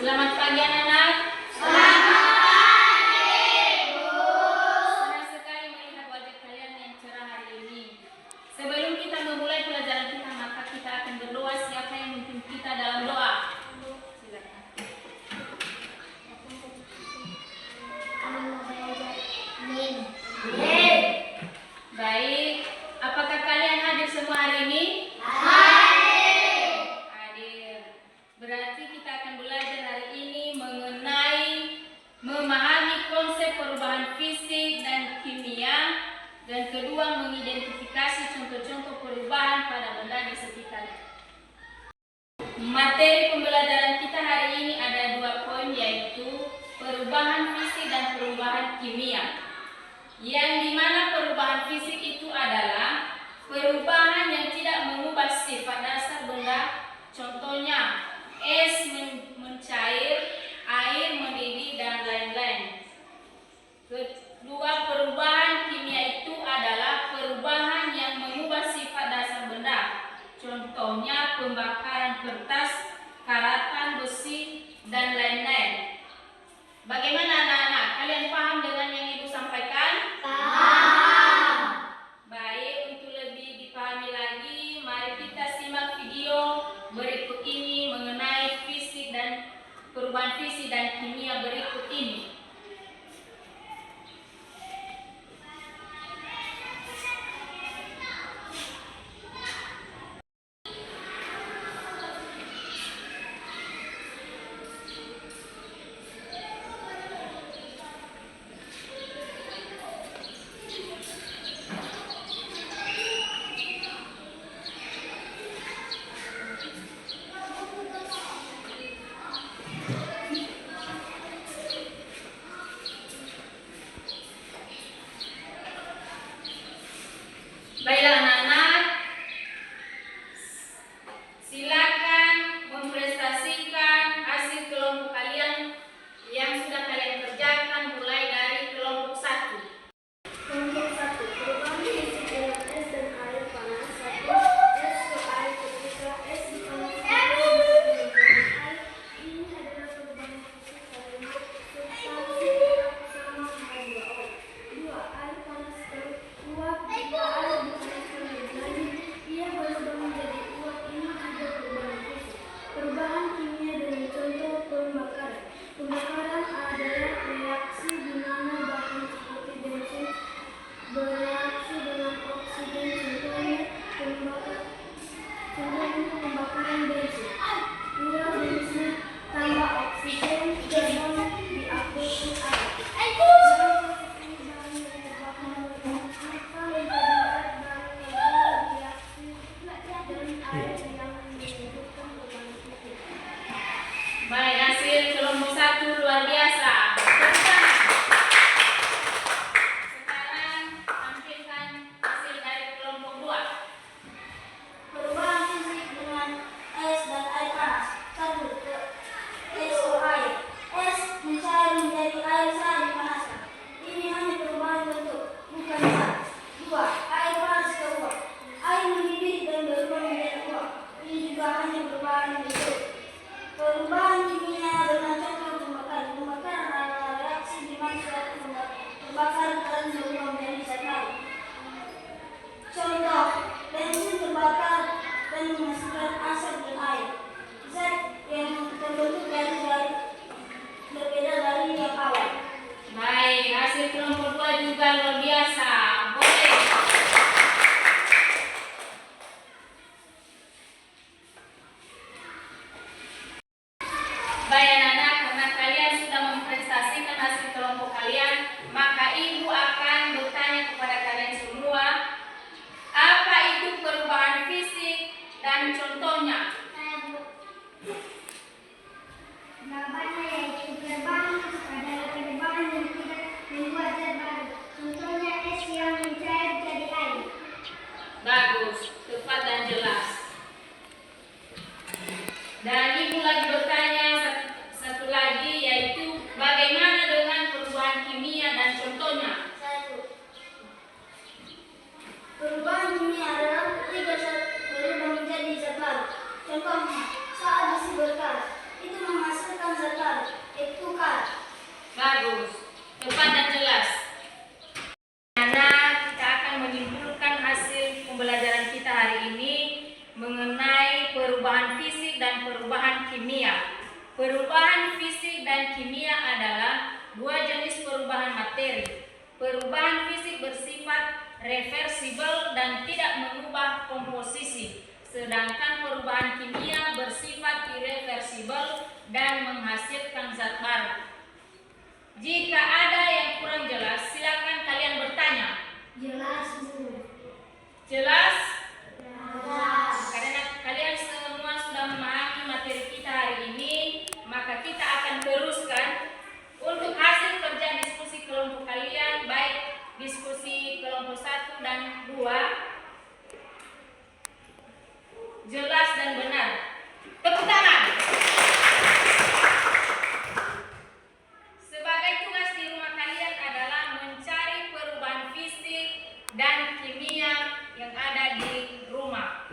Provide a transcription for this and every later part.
Selamat pagi anak-anak. Selamat pagi, Bu. Senang sekali melihat wajah kalian yang cerah hari ini. Sebelum kita memulai pelajaran kita, maka kita akan berdoa. Siapa yang memimpin kita dalam doa? Silakan. Amin. Baik, apakah kalian hadir semua hari ini? Hadir. Hadir. Berarti kita akan belajar hari ini mengenai memahami konsep perubahan fisik dan kimia, dan kedua mengidentifikasi contoh-contoh perubahan pada benda di sekitar. Materi pembelajaran kita hari ini ada 2 poin, yaitu perubahan fisik dan perubahan kimia. Yang dimana perubahan fisik itu adalah perubahan yang tidak mengubah sifat dasar benda, contohnya es mencair, air mendidih, dan lain-lain. Kedua, perubahan kimia itu adalah perubahan yang mengubah sifat dasar benda, contohnya pembakaran kertas, karatan, besi, dan lain-lain. Bagaimana anak-anak? Kalian paham dengan yang Ibu sampaikan? Paham. Baik, untuk lebih dipahami lagi, mari kita simak video berikut ini mengenai fisik dan perubahan fisik dan kimia berikut ini. Baiklah anak-anak, silakan mempresentasikan hasil kelompok kalian yang sudah kalian kerjakan mulai dari kelompok 1. Kelompok 1. Perubahan fisik dalam es dan air panas. 1. Es ke air ketika es dipanaskan menjadi air. Ini adalah perubahan fisik pada bentuk substansi sama H2O. 2. Air panas ke uap. Jika air dipanaskan lebih lanjut, ia berubah menjadi uap. Ini juga perubahan fisik. Perubahan kimia dengan contoh pembakaran. Pembakaran adalah reaksi di mana bahan seperti bensin bereaksi dengan oksigen, contohnya pembakaran bensin. 2. Bensin tambah oksigen terbang diakuisisi air. Dalam proses ini bahan yang terbakar menjadi berat baru reaksi dan air yang menimbulkan perubahan fisik. Baik, hasil kelompok 1 luar biasa. Sekarang tampilkan hasil dari kelompok 2. Perubahan fisik dengan es dan air panas. 1. Es ke air. Es mencair menjadi air saat dipanaskan. Ini hanya perubahan bentuk, bukan zat. 2. Air panas ke uap. Air mendidih dan berubah menjadi uap. Ini juga hanya perubahan bentuk. Perubahan kimia dengan contoh pembakaran. Pembakaran adalah reaksi di mana suatu pembakaran akan berubah menjadi zat lain. Contoh, bensin terbakar dan menghasilkan asap dan air. Zat yang terbentuk dari berbeda dari yang awal. Baik, hasil kelompok 2 juga luar biasa. Boleh. Baik anak-anak, karena kalian sudah mempresentasikan hasil kelompok kalian, maka Ibu akan bertanya kepada kalian semua, apa itu perubahan fisik dan contohnya? Jawabannya yaitu perubahan adalah perubahan yang tidak membuat zat baru. Contohnya es yang mencair jadi air. Bagus, tepat dan jelas. Dan Ibu lagi bertanya satu lagi, yaitu bagaimana dengan perubahan kimia dan contohnya? 1. Perubahan kimia adalah ketika zat berubah menjadi zat baru. Contohnya, saat besi berkarat, itu menghasilkan zat perubahan fisik dan perubahan kimia. Perubahan fisik dan kimia adalah dua jenis perubahan materi. Perubahan fisik bersifat reversibel dan tidak mengubah komposisi, sedangkan perubahan kimia bersifat irreversibel dan menghasilkan zat baru. Jika ada yang kurang jelas, silakan kalian bertanya. Jelas, Bu. Jelas? Jelas. Karena kalian semua sudah memahami materi kita hari ini, maka kita akan teruskan untuk hasil kerja diskusi kelompok kalian, baik diskusi kelompok 1 dan 2. Jelas dan benar. Tepuk tangan. Sebagai tugas di rumah kalian adalah mencari perubahan fisik dan kimia yang ada di rumah.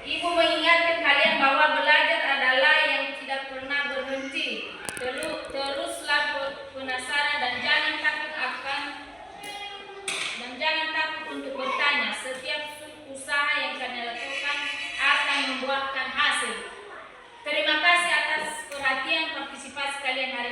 Ibu mengingatkan kalian bahwa belajar adalah yang tidak pernah berhenti. Teruslah penasaran dan jangan takut untuk bertanya. Setiap usaha yang kalian lakukan akan membuahkan hasil. Terima kasih atas perhatian partisipasi kalian hari